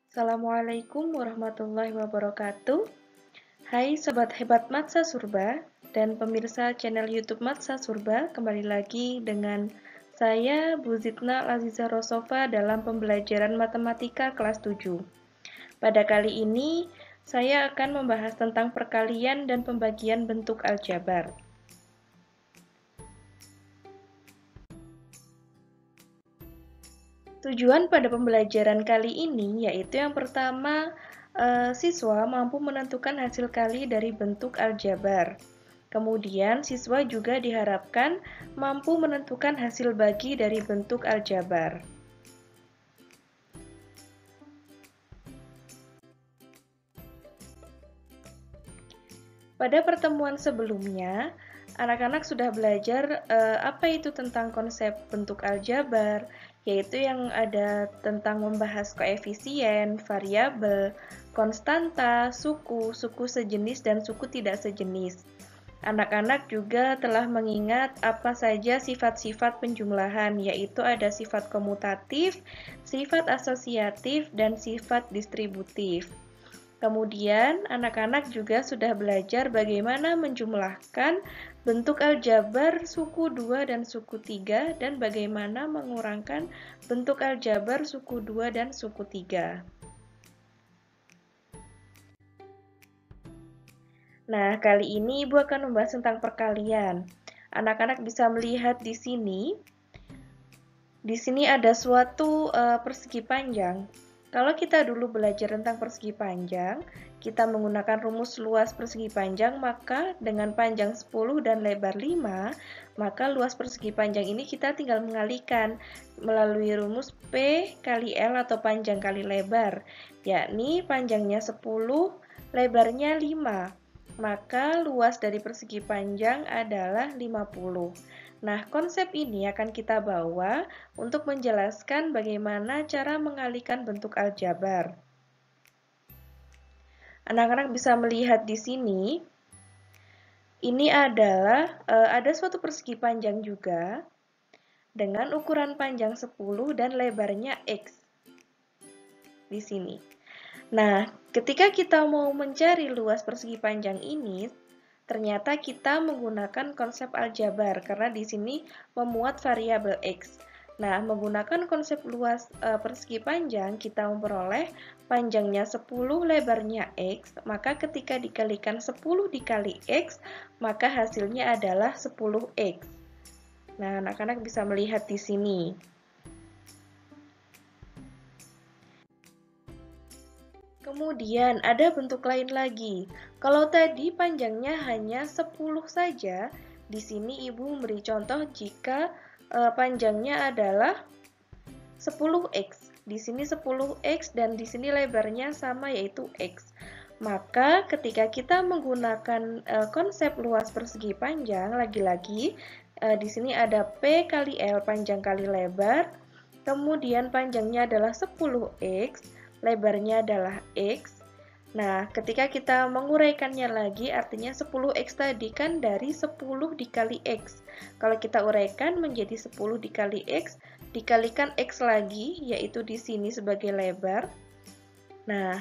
Assalamualaikum warahmatullahi wabarakatuh. Hai Sobat Hebat Matsa Surba dan pemirsa channel YouTube Matsa Surba, kembali lagi dengan saya Bu Zidna Laziza Rosofa dalam pembelajaran matematika kelas 7. Pada kali ini, saya akan membahas tentang perkalian dan pembagian bentuk aljabar. Tujuan pada pembelajaran kali ini yaitu yang pertama, siswa mampu menentukan hasil kali dari bentuk aljabar. Kemudian, siswa juga diharapkan mampu menentukan hasil bagi dari bentuk aljabar. Pada pertemuan sebelumnya, anak-anak sudah belajar apa itu tentang konsep bentuk aljabar, yaitu yang ada tentang membahas koefisien, variabel, konstanta, suku, suku sejenis dan suku tidak sejenis. Anak-anak juga telah mengingat apa saja sifat-sifat penjumlahan, yaitu ada sifat komutatif, sifat asosiatif, dan sifat distributif. Kemudian, anak-anak juga sudah belajar bagaimana menjumlahkan bentuk aljabar suku 2 dan suku 3 dan bagaimana mengurangkan bentuk aljabar suku 2 dan suku 3. Nah, kali ini Ibu akan membahas tentang perkalian. Anak-anak bisa melihat di sini. Di sini ada suatu persegi panjang. Kalau kita dulu belajar tentang persegi panjang, kita menggunakan rumus luas persegi panjang, maka dengan panjang 10 dan lebar 5, maka luas persegi panjang ini kita tinggal mengalihkan melalui rumus P kali L atau panjang kali lebar, yakni panjangnya 10, lebarnya 5. Maka luas dari persegi panjang adalah 50. Nah, konsep ini akan kita bawa untuk menjelaskan bagaimana cara mengalihkan bentuk aljabar. Anak-anak bisa melihat di sini, ini adalah ada suatu persegi panjang juga dengan ukuran panjang 10 dan lebarnya X di sini. Nah, ketika kita mau mencari luas persegi panjang ini, ternyata kita menggunakan konsep aljabar karena di sini memuat variabel X. Nah, menggunakan konsep luas persegi panjang, kita memperoleh panjangnya 10, lebarnya X, maka ketika dikalikan 10 dikali X, maka hasilnya adalah 10X. Nah, anak-anak bisa melihat di sini. Kemudian ada bentuk lain lagi. Kalau tadi panjangnya hanya 10 saja, di sini Ibu memberi contoh jika panjangnya adalah 10x. Di sini 10x dan di sini lebarnya sama yaitu x. Maka ketika kita menggunakan konsep luas persegi panjang, lagi-lagi di sini ada P kali L panjang kali lebar, kemudian panjangnya adalah 10x, lebarnya adalah X. Nah, ketika kita menguraikannya lagi, artinya 10X tadi kan dari 10 dikali X. Kalau kita uraikan menjadi 10 dikali X, dikalikan X lagi, yaitu di sini sebagai lebar. Nah,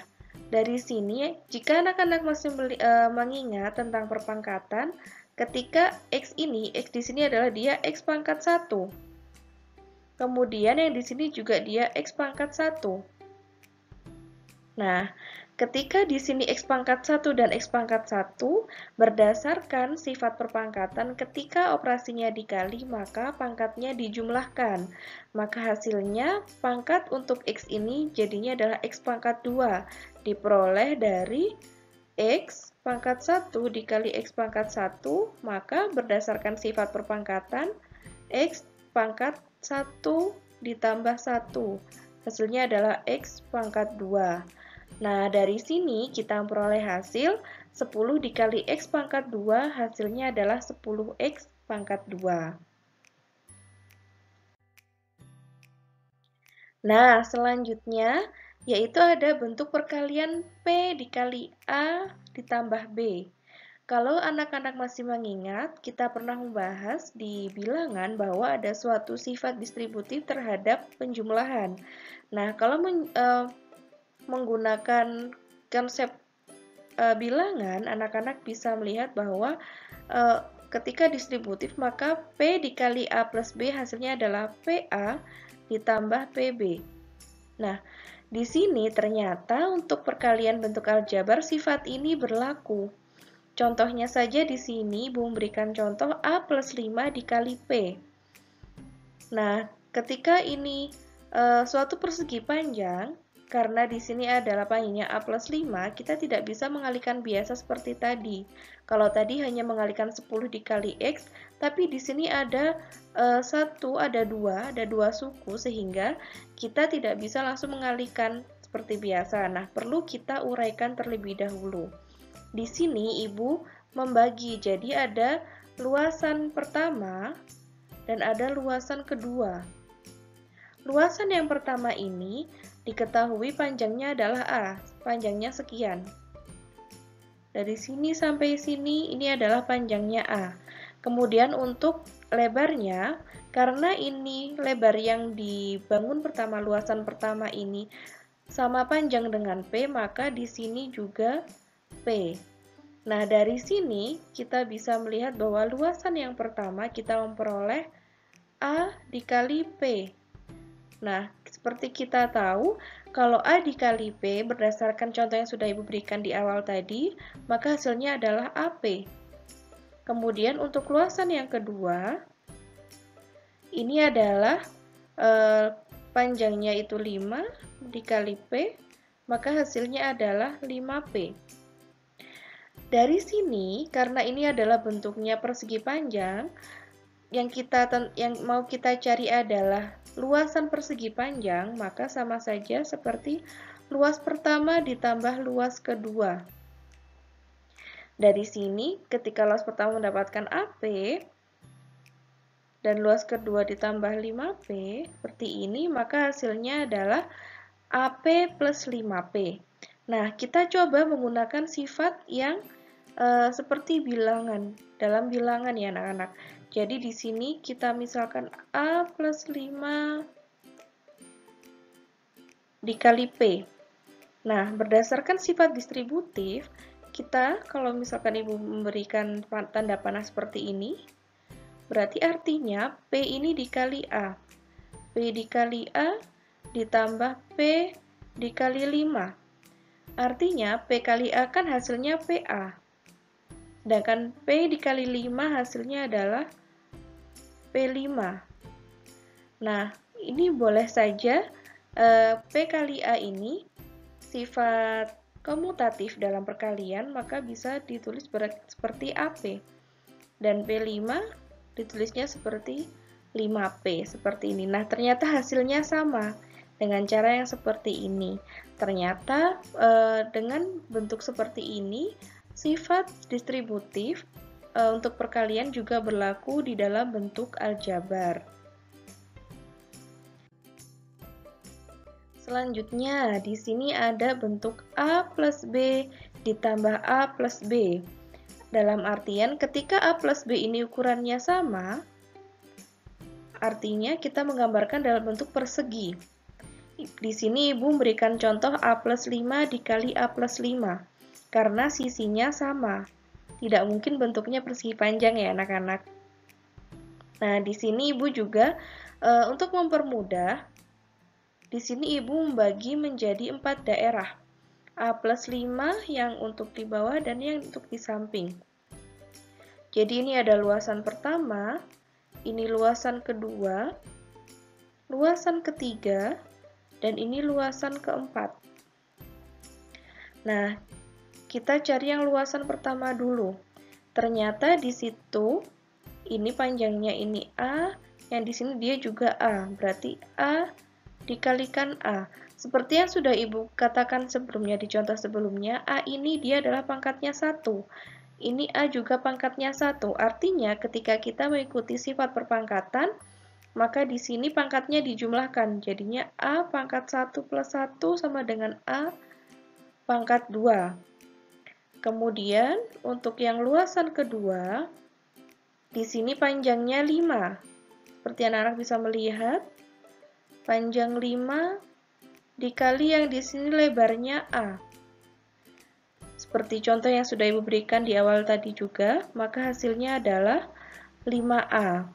dari sini, jika anak-anak masih mengingat tentang perpangkatan, ketika X ini, X di sini adalah dia X pangkat 1. Kemudian yang di sini juga dia X pangkat 1. Nah, ketika di sini X pangkat 1 dan X pangkat 1 berdasarkan sifat perpangkatan ketika operasinya dikali maka pangkatnya dijumlahkan. Maka hasilnya pangkat untuk X ini jadinya adalah X pangkat 2 diperoleh dari X pangkat 1 dikali X pangkat 1 maka berdasarkan sifat perpangkatan X pangkat 1 ditambah 1 hasilnya adalah X pangkat 2. Nah, dari sini kita memperoleh hasil 10 dikali X pangkat 2, hasilnya adalah 10X pangkat 2. Nah, selanjutnya yaitu ada bentuk perkalian P dikali A ditambah B. Kalau anak-anak masih mengingat, kita pernah membahas di bilangan bahwa ada suatu sifat distributif terhadap penjumlahan. Nah, kalau menggunakan konsep bilangan, anak-anak bisa melihat bahwa ketika distributif maka P dikali A plus B hasilnya adalah PA ditambah PB. Nah, di sini ternyata untuk perkalian bentuk aljabar sifat ini berlaku. Contohnya saja di sini Ibu memberikan contoh A plus 5 dikali P. Nah, ketika ini suatu persegi panjang, karena di sini adalah panjangnya A plus 5, kita tidak bisa mengalihkan biasa seperti tadi. Kalau tadi hanya mengalihkan 10 dikali X, tapi di sini ada ada dua suku, sehingga kita tidak bisa langsung mengalihkan seperti biasa. Nah, perlu kita uraikan terlebih dahulu. Di sini Ibu membagi, jadi ada luasan pertama dan ada luasan kedua. Luasan yang pertama ini diketahui panjangnya adalah A, panjangnya sekian. Dari sini sampai sini ini adalah panjangnya A. Kemudian untuk lebarnya, karena ini lebar yang dibangun pertama, luasan pertama ini sama panjang dengan P, maka di sini juga P. Nah, dari sini kita bisa melihat bahwa luasan yang pertama kita memperoleh A dikali P. Nah, seperti kita tahu, kalau A dikali P berdasarkan contoh yang sudah Ibu berikan di awal tadi, maka hasilnya adalah AP. Kemudian untuk luasan yang kedua, ini adalah panjangnya itu 5 dikali P, maka hasilnya adalah 5P. Dari sini, karena ini adalah bentuknya persegi panjang, yang mau kita cari adalah luasan persegi panjang, maka sama saja seperti luas pertama ditambah luas kedua. Dari sini, ketika luas pertama mendapatkan AP, dan luas kedua ditambah 5P, seperti ini, maka hasilnya adalah AP plus 5P. Nah, kita coba menggunakan sifat yang seperti bilangan, dalam bilangan ya anak-anak. Jadi di sini kita misalkan A plus 5 dikali P. Nah, berdasarkan sifat distributif, kita kalau misalkan Ibu memberikan tanda panah seperti ini, berarti artinya P ini dikali A. P dikali A ditambah P dikali 5. Artinya P kali A kan hasilnya PA. Sedangkan P dikali 5 hasilnya adalah P5. Nah, ini boleh saja P kali A ini sifat komutatif dalam perkalian, maka bisa ditulis seperti AP. Dan P5 ditulisnya seperti 5P, seperti ini. Nah, ternyata hasilnya sama dengan cara yang seperti ini. Ternyata dengan bentuk seperti ini, sifat distributif untuk perkalian juga berlaku di dalam bentuk aljabar. Selanjutnya, di sini ada bentuk A plus B ditambah A plus B. Dalam artian, ketika A plus B ini ukurannya sama, artinya kita menggambarkan dalam bentuk persegi. Di sini Ibu memberikan contoh A plus 5 dikali A plus 5. Karena sisinya sama. Tidak mungkin bentuknya persegi panjang ya anak-anak. Nah, di sini Ibu juga untuk mempermudah, di sini Ibu membagi menjadi 4 daerah. A plus 5 yang untuk di bawah dan yang untuk di samping. Jadi ini ada luasan pertama, ini luasan kedua, luasan ketiga, dan ini luasan keempat. Nah, kita cari yang luasan pertama dulu. Ternyata di situ ini panjangnya ini A, yang di sini dia juga A. Berarti A dikalikan A. Seperti yang sudah Ibu katakan sebelumnya di contoh sebelumnya, A ini dia adalah pangkatnya 1. Ini A juga pangkatnya 1. Artinya ketika kita mengikuti sifat perpangkatan, maka di sini pangkatnya dijumlahkan. Jadinya A pangkat 1 plus 1 sama dengan A pangkat 2. Kemudian, untuk yang luasan kedua, di sini panjangnya 5. Seperti anak-anak bisa melihat, panjang 5 dikali yang di sini lebarnya A. Seperti contoh yang sudah Ibu berikan di awal tadi juga, maka hasilnya adalah 5A.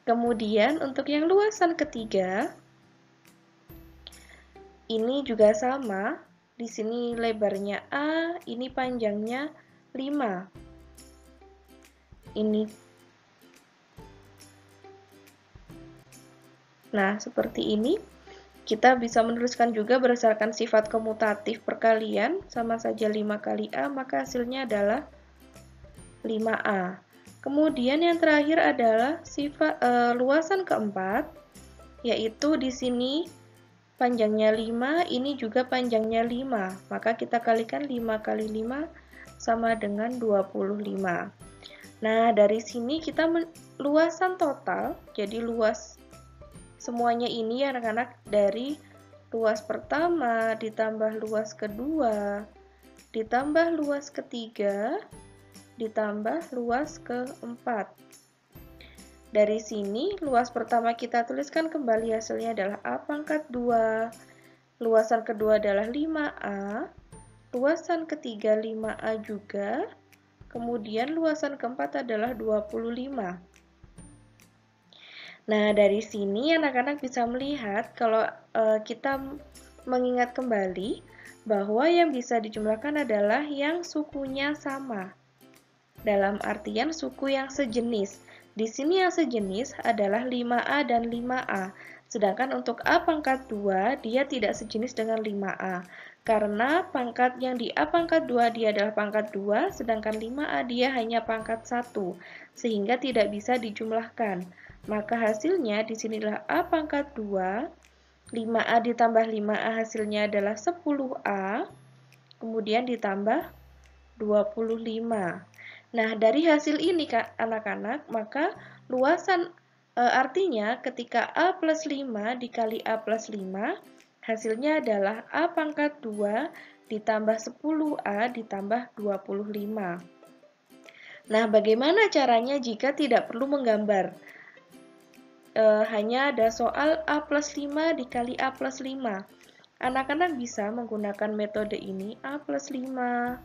Kemudian untuk yang luasan ketiga, ini juga sama. Di sini lebarnya A, ini panjangnya 5. Nah, seperti ini. Kita bisa menuliskan juga berdasarkan sifat komutatif perkalian, sama saja 5 kali A, maka hasilnya adalah 5A. Kemudian yang terakhir adalah sifat luasan keempat, yaitu di sini panjangnya 5, ini juga panjangnya 5. Maka kita kalikan 5 kali 5 sama dengan 25. Nah, dari sini kita luasan total, jadi luas semuanya ini ya anak-anak, dari luas pertama ditambah luas kedua ditambah luas ketiga ditambah luas keempat. Dari sini luas pertama kita tuliskan kembali, hasilnya adalah A pangkat 2, luasan kedua adalah 5A, luasan ketiga 5A juga, kemudian luasan keempat adalah 25. Nah, dari sini anak-anak bisa melihat kalau kita mengingat kembali bahwa yang bisa dijumlahkan adalah yang sukunya sama. Dalam artian suku yang sejenis. Di sini yang sejenis adalah 5A dan 5A. Sedangkan untuk A pangkat 2, dia tidak sejenis dengan 5A. Karena pangkat yang di A pangkat 2 dia adalah pangkat 2, sedangkan 5A dia hanya pangkat 1. Sehingga tidak bisa dijumlahkan. Maka hasilnya di sinilah A pangkat 2, 5A ditambah 5A hasilnya adalah 10A, kemudian ditambah 25. Nah, dari hasil ini anak-anak, maka luasan artinya ketika A plus 5 dikali A plus 5, hasilnya adalah A pangkat 2 ditambah 10A ditambah 25. Nah, bagaimana caranya jika tidak perlu menggambar? Hanya ada soal A plus 5 dikali A plus 5. Anak-anak bisa menggunakan metode ini, A plus 5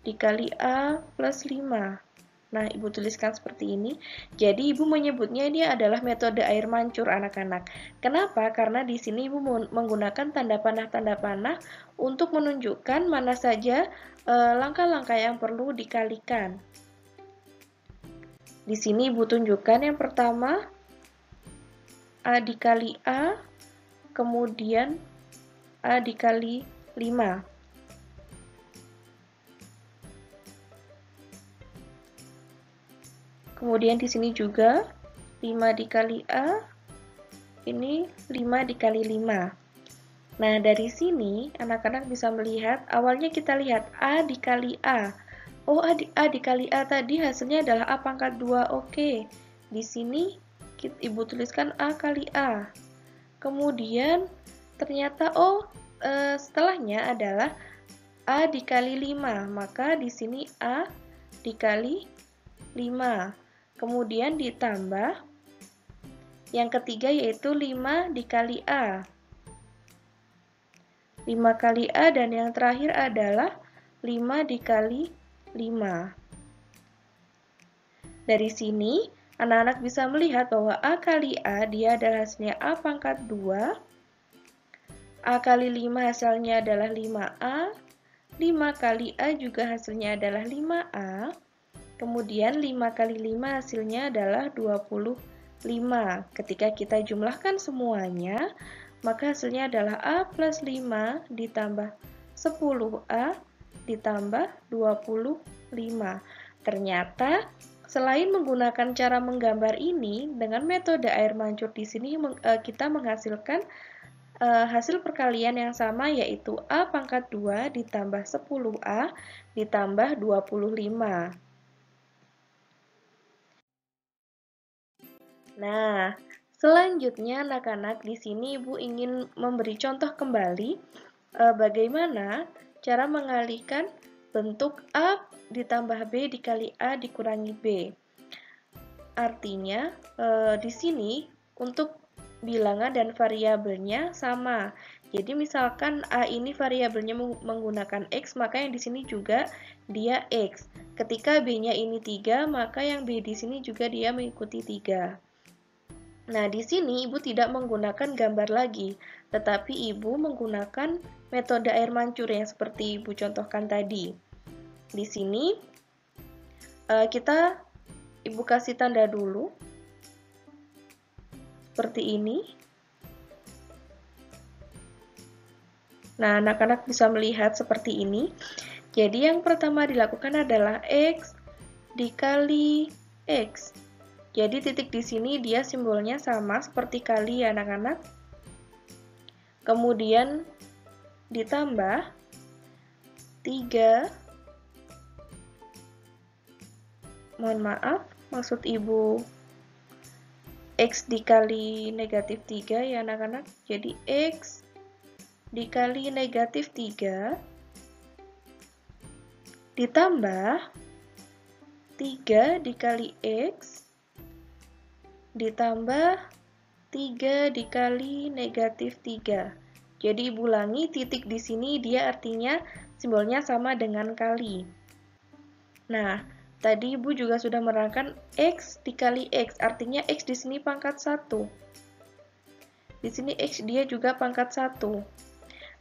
dikali A plus 5. Nah, Ibu tuliskan seperti ini. Jadi, Ibu menyebutnya ini adalah metode air mancur anak-anak. Kenapa? Karena di sini Ibu menggunakan tanda panah untuk menunjukkan mana saja langkah-langkah yang perlu dikalikan. Di sini Ibu tunjukkan yang pertama, A dikali A, kemudian A dikali 5. Kemudian di sini juga 5 dikali A, ini 5 dikali 5. Nah, dari sini anak-anak bisa melihat, awalnya kita lihat A dikali A. Oh, A dikali A tadi hasilnya adalah A pangkat 2, oke. Di sini Ibu tuliskan A kali A. Kemudian ternyata setelahnya adalah A dikali 5. Maka di sini A dikali 5. Kemudian ditambah yang ketiga yaitu 5 dikali A. 5 kali A dan yang terakhir adalah 5 dikali 5. Dari sini anak-anak bisa melihat bahwa A kali A dia adalah hasilnya A pangkat 2. A kali 5 hasilnya adalah 5A. 5 kali A juga hasilnya adalah 5A. Kemudian 5 kali 5 hasilnya adalah 25. Ketika kita jumlahkan semuanya, maka hasilnya adalah A plus 5 ditambah 10A ditambah 25. Ternyata selain menggunakan cara menggambar ini, dengan metode air mancur di sini kita menghasilkan hasil perkalian yang sama, yaitu A pangkat 2 ditambah 10A ditambah 25. Nah, selanjutnya anak-anak di sini Ibu ingin memberi contoh kembali bagaimana cara mengalihkan bentuk A ditambah B dikali A dikurangi B. Artinya, di sini untuk bilangan dan variabelnya sama. Jadi misalkan A ini variabelnya menggunakan X, maka yang di sini juga dia X. Ketika B-nya ini 3, maka yang B di sini juga dia mengikuti 3. Nah, di sini Ibu tidak menggunakan gambar lagi, tetapi Ibu menggunakan metode air mancur yang seperti Ibu contohkan tadi. Di sini Ibu kasih tanda dulu, seperti ini. Nah, anak-anak bisa melihat seperti ini. Jadi yang pertama dilakukan adalah X dikali X. Jadi titik di sini dia simbolnya sama seperti kali ya anak-anak. Kemudian ditambah 3. Mohon maaf, maksud Ibu X dikali negatif 3 ya anak-anak. Jadi X dikali negatif 3 ditambah 3 dikali X ditambah 3 dikali negatif 3. Jadi Ibu ulangi, titik di sini dia artinya simbolnya sama dengan kali. Nah, tadi Ibu juga sudah menerangkan X dikali X, artinya X di sini pangkat 1. Di sini X dia juga pangkat 1.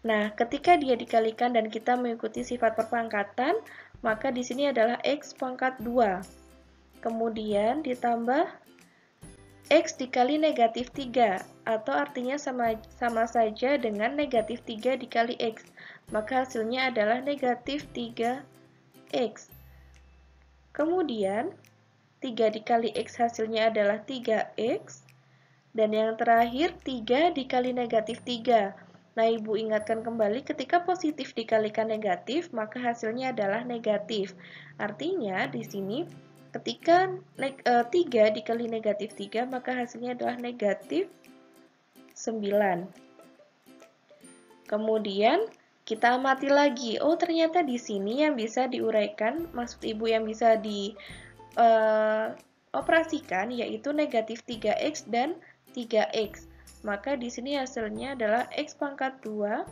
Nah, ketika dia dikalikan dan kita mengikuti sifat perpangkatan, maka di sini adalah X pangkat 2. Kemudian ditambah X dikali negatif 3, atau artinya sama saja dengan negatif 3 dikali X. Maka hasilnya adalah negatif 3X. Kemudian, 3 dikali X hasilnya adalah 3X. Dan yang terakhir, 3 dikali negatif 3. Nah, Ibu ingatkan kembali ketika positif dikalikan negatif, maka hasilnya adalah negatif. Artinya, di sini ketika 3 dikali negatif 3, maka hasilnya adalah negatif 9. Kemudian, kita amati lagi. Oh, ternyata di sini yang bisa diuraikan, maksud Ibu yang bisa dioperasikan, yaitu negatif 3X dan 3X. Maka di sini hasilnya adalah X pangkat 2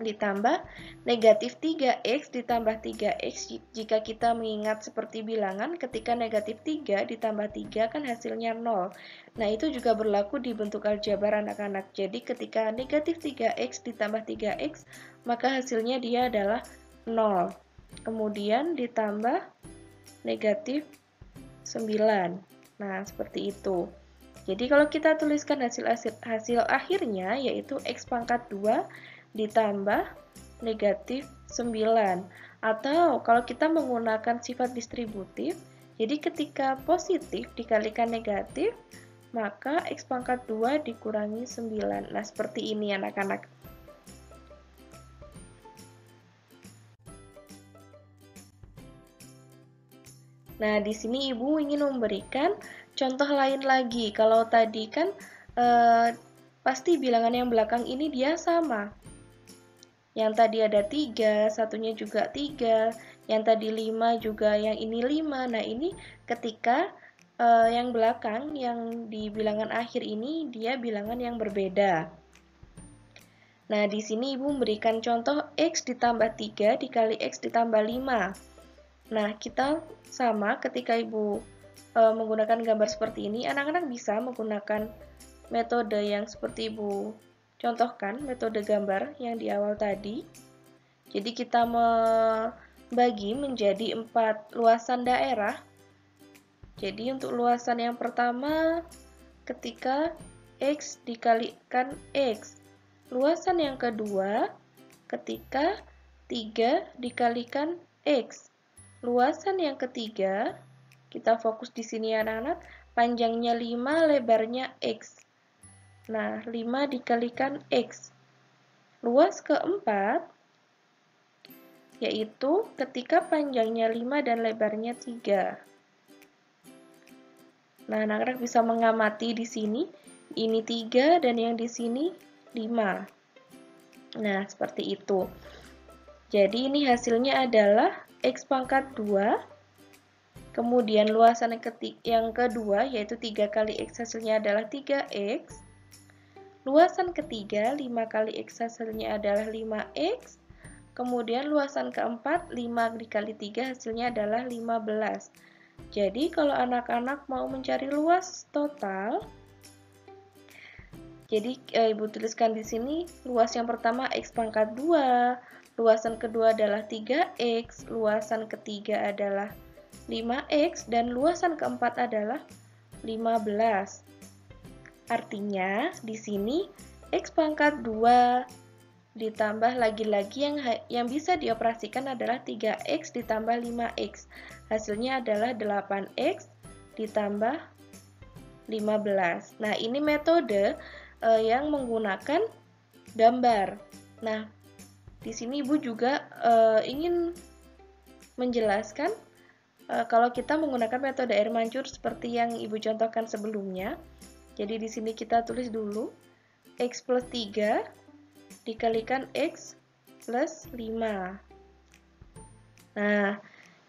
ditambah negatif 3X ditambah 3X. Jika kita mengingat seperti bilangan, ketika negatif 3 ditambah 3 kan hasilnya 0. Nah, itu juga berlaku di bentuk aljabar anak-anak. Jadi ketika negatif 3X ditambah 3X, maka hasilnya dia adalah 0. Kemudian ditambah negatif 9. Nah, seperti itu. Jadi kalau kita tuliskan hasil akhirnya yaitu X pangkat 2 ditambah negatif 9. Atau kalau kita menggunakan sifat distributif, jadi ketika positif dikalikan negatif, maka X pangkat 2 dikurangi 9. Nah, seperti ini anak-anak. Nah, di sini Ibu ingin memberikan contoh lain lagi. Kalau tadi kan pasti bilangan yang belakang ini dia sama. Yang tadi ada 3, satunya juga 3. Yang tadi 5 juga, yang ini 5. Nah, ini ketika yang belakang, yang di bilangan akhir ini, dia bilangan yang berbeda. Nah, di sini Ibu memberikan contoh X ditambah 3 dikali X ditambah 5. Nah, kita sama ketika Ibu menggunakan gambar seperti ini, anak-anak bisa menggunakan metode yang seperti Ibu contohkan, metode gambar yang di awal tadi. Jadi kita membagi menjadi 4 luasan daerah. Jadi untuk luasan yang pertama, ketika X dikalikan X. Luasan yang kedua, ketika 3 dikalikan X. Luasan yang ketiga, kita fokus di sini anak-anak, panjangnya 5, lebarnya X. Nah, 5 dikalikan X. Luas keempat, yaitu ketika panjangnya 5 dan lebarnya 3. Nah, anak-anak bisa mengamati di sini, ini 3 dan yang di sini 5. Nah, seperti itu. Jadi ini hasilnya adalah X pangkat 2, kemudian luasan yang kedua yaitu 3 kali X hasilnya adalah 3X, Luasan ketiga, 5 kali X hasilnya adalah 5X. Kemudian luasan keempat, 5 dikali 3 hasilnya adalah 15. Jadi kalau anak-anak mau mencari luas total, jadi Ibu tuliskan di sini luas yang pertama X pangkat 2, luasan kedua adalah 3X, luasan ketiga adalah 5X, dan luasan keempat adalah 15. Artinya di sini X pangkat 2 ditambah lagi-lagi yang bisa dioperasikan adalah 3X ditambah 5X. Hasilnya adalah 8X ditambah 15. Nah, ini metode yang menggunakan gambar. Nah, di sini Ibu juga ingin menjelaskan kalau kita menggunakan metode air mancur seperti yang Ibu contohkan sebelumnya. Jadi di sini kita tulis dulu X plus 3 dikalikan X plus 5. Nah,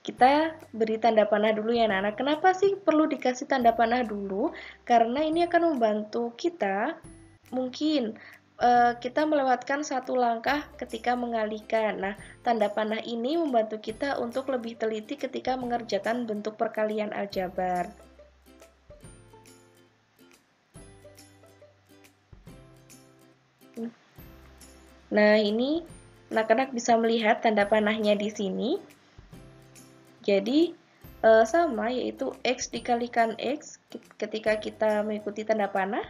kita beri tanda panah dulu ya anak-anak. Kenapa sih perlu dikasih tanda panah dulu? Karena ini akan membantu kita, mungkin kita melewatkan satu langkah ketika mengalihkan. Nah, tanda panah ini membantu kita untuk lebih teliti ketika mengerjakan bentuk perkalian aljabar. Nah, ini anak-anak bisa melihat tanda panahnya di sini. Jadi, sama, yaitu X dikalikan X ketika kita mengikuti tanda panah.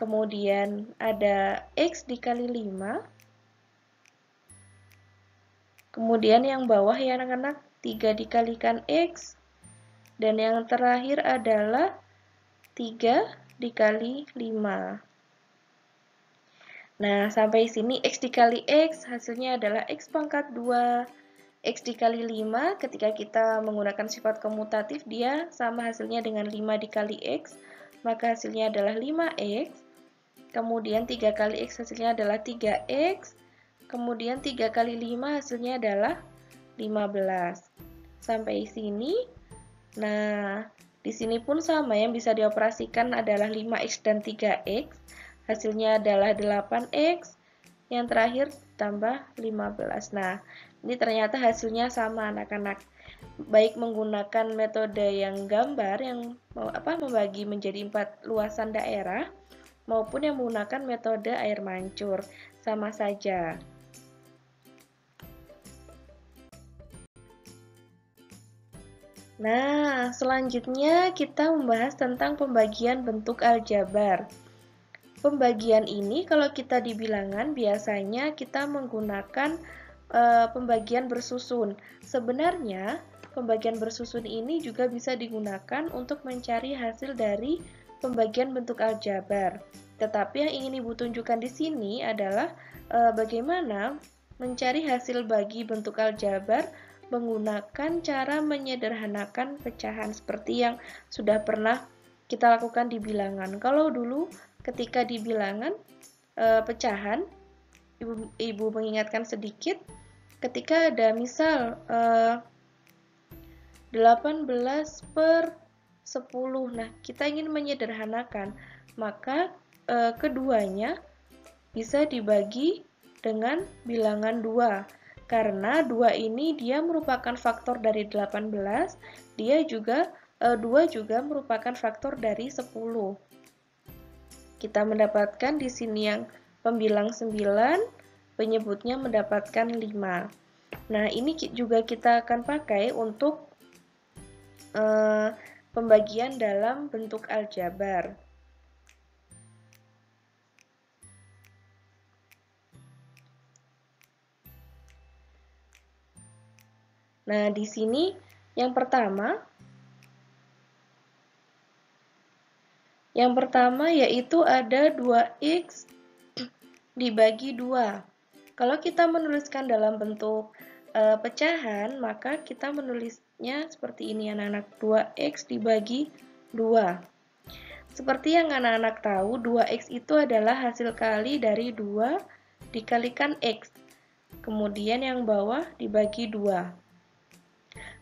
Kemudian ada X dikali 5. Kemudian yang bawah ya anak-anak, 3 dikalikan X. Dan yang terakhir adalah 3 dikali 5. Nah, sampai sini X dikali X hasilnya adalah X pangkat 2. X dikali 5, ketika kita menggunakan sifat komutatif, dia sama hasilnya dengan 5 dikali X, maka hasilnya adalah 5X. Kemudian 3 kali X hasilnya adalah 3X. Kemudian 3 kali 5 hasilnya adalah 15. Sampai sini. Nah, di sini pun sama, yang bisa dioperasikan adalah 5X dan 3X. Hasilnya adalah 8X. Yang terakhir tambah 15. Nah, ini ternyata hasilnya sama anak-anak. Baik menggunakan metode yang gambar yang membagi menjadi 4 luasan daerah, maupun yang menggunakan metode air mancur, sama saja. Nah, selanjutnya kita membahas tentang pembagian bentuk aljabar. Pembagian ini kalau kita di bilangan biasanya kita menggunakan pembagian bersusun. Sebenarnya pembagian bersusun ini juga bisa digunakan untuk mencari hasil dari pembagian bentuk aljabar. Tetapi yang ingin Ibu tunjukkan di sini adalah bagaimana mencari hasil bagi bentuk aljabar menggunakan cara menyederhanakan pecahan seperti yang sudah pernah kita lakukan di bilangan. Kalau dulu ketika di bilangan pecahan, Ibu mengingatkan sedikit, ketika ada misal 18/10. Nah, kita ingin menyederhanakan, maka keduanya bisa dibagi dengan bilangan 2. Karena 2 ini dia merupakan faktor dari 18, 2 juga merupakan faktor dari 10. Kita mendapatkan di sini yang pembilang 9, penyebutnya mendapatkan 5. Nah, ini juga kita akan pakai untuk pembagian dalam bentuk aljabar. Nah, di sini yang pertama yaitu ada 2x dibagi 2. Kalau kita menuliskan dalam bentuk pecahan, maka kita menulisnya seperti ini anak-anak, 2x dibagi 2. Seperti yang anak-anak tahu, 2x itu adalah hasil kali dari 2 dikalikan x. Kemudian yang bawah dibagi 2.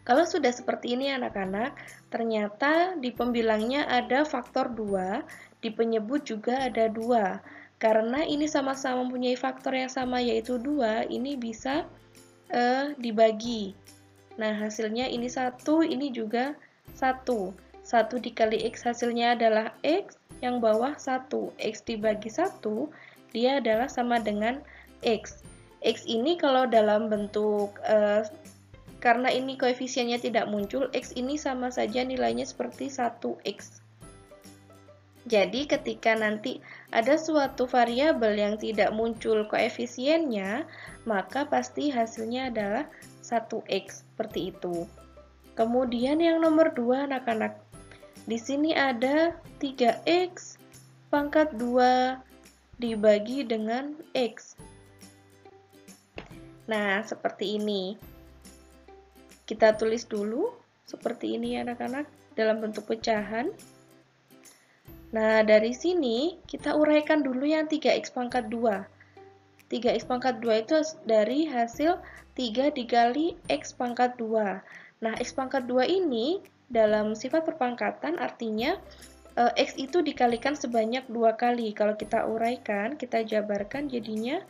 Kalau sudah seperti ini anak-anak, ternyata di pembilangnya ada faktor 2, di penyebut juga ada 2. Karena ini sama-sama mempunyai faktor yang sama yaitu 2, ini bisa dibagi. Nah, hasilnya ini 1, ini juga 1. 1 dikali X hasilnya adalah X, yang bawah 1. X dibagi 1, dia adalah sama dengan X. X ini kalau dalam bentuk, karena ini koefisiennya tidak muncul, X ini sama saja nilainya seperti 1X. Jadi ketika nanti ada suatu variabel yang tidak muncul koefisiennya, maka pasti hasilnya adalah 1X, seperti itu. Kemudian yang nomor 2 anak-anak. Di sini ada 3X pangkat 2 dibagi dengan X. Nah, seperti ini. Kita tulis dulu, seperti ini anak-anak, dalam bentuk pecahan. Nah, dari sini kita uraikan dulu yang 3X pangkat 2. 3X pangkat 2 itu dari hasil 3 dikali X pangkat 2. Nah, X pangkat 2 ini dalam sifat perpangkatan artinya X itu dikalikan sebanyak 2 kali. Kalau kita uraikan, kita jabarkan jadinya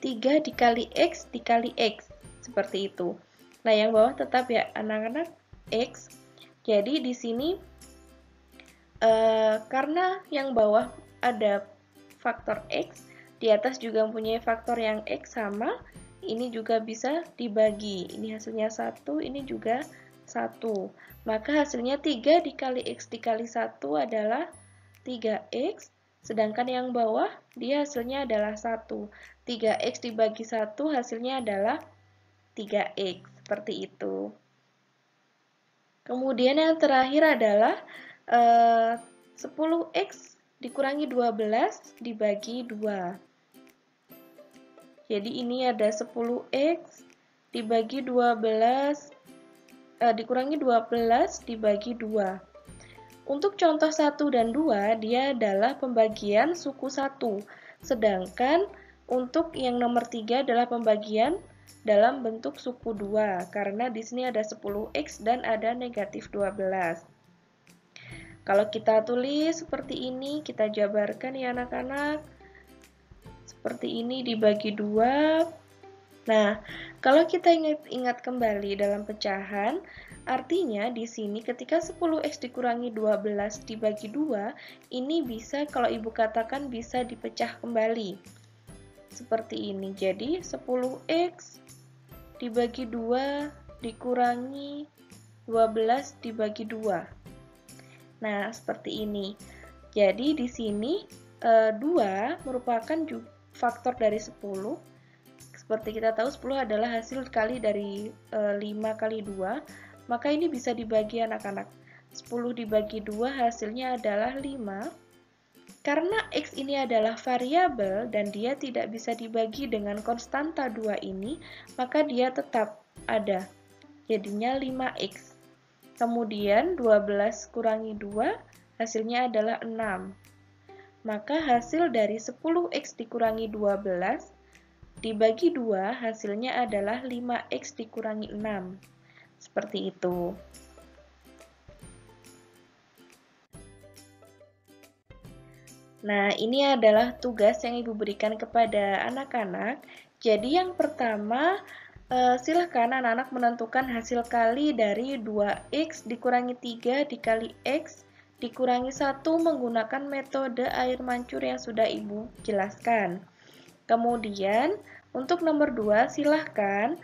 3 dikali X dikali X. Seperti itu. Nah, yang bawah tetap ya anak-anak X. Jadi di sini karena yang bawah ada faktor X, di atas juga mempunyai faktor yang X sama, ini juga bisa dibagi. Ini hasilnya 1, ini juga 1. Maka hasilnya 3 dikali X dikali 1 adalah 3X, sedangkan yang bawah dia hasilnya adalah 1. 3X dibagi 1 hasilnya adalah 3X, seperti itu. Kemudian yang terakhir adalah 10X dikurangi 12 dibagi 2. Jadi ini ada 10X dibagi 12, dikurangi 12 dibagi 2. Untuk contoh 1 dan 2, dia adalah pembagian suku 1. Sedangkan untuk yang nomor 3 adalah pembagian dalam bentuk suku 2. Karena di sini ada 10X dan ada negatif 12. Kalau kita tulis seperti ini, kita jabarkan ya anak-anak. Seperti ini dibagi 2. Nah, kalau kita ingat kembali dalam pecahan, artinya di sini ketika 10X dikurangi 12 dibagi 2, ini bisa kalau ibu katakan bisa dipecah kembali. Seperti ini. Jadi 10X dibagi 2 dikurangi 12 dibagi 2. Nah, seperti ini. Jadi di sini 2 merupakan faktor dari 10. Seperti kita tahu 10 adalah hasil kali dari 5 kali 2. Maka ini bisa dibagi anak-anak. 10 dibagi 2 hasilnya adalah 5. Karena X ini adalah variabel dan dia tidak bisa dibagi dengan konstanta 2 ini, maka dia tetap ada. Jadinya 5X. Kemudian 12 kurangi 2 hasilnya adalah 6. Maka hasil dari 10X dikurangi 12 dibagi 2 hasilnya adalah 5X dikurangi 6. Seperti itu. Nah, ini adalah tugas yang Ibu berikan kepada anak-anak. Jadi yang pertama, silahkan anak-anak menentukan hasil kali dari 2X dikurangi 3 dikali X dikurangi 1 menggunakan metode air mancur yang sudah Ibu jelaskan. Kemudian, untuk nomor 2, silahkan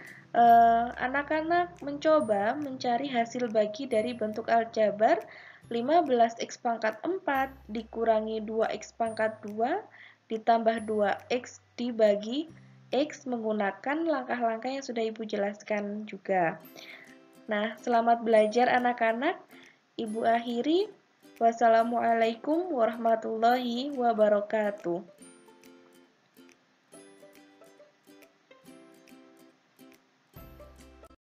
anak-anak mencoba mencari hasil bagi dari bentuk aljabar 15X pangkat 4 dikurangi 2X pangkat 2 ditambah 2X dibagi X menggunakan langkah-langkah yang sudah Ibu jelaskan juga. Nah, selamat belajar anak-anak. Ibu akhiri. Wassalamualaikum warahmatullahi wabarakatuh.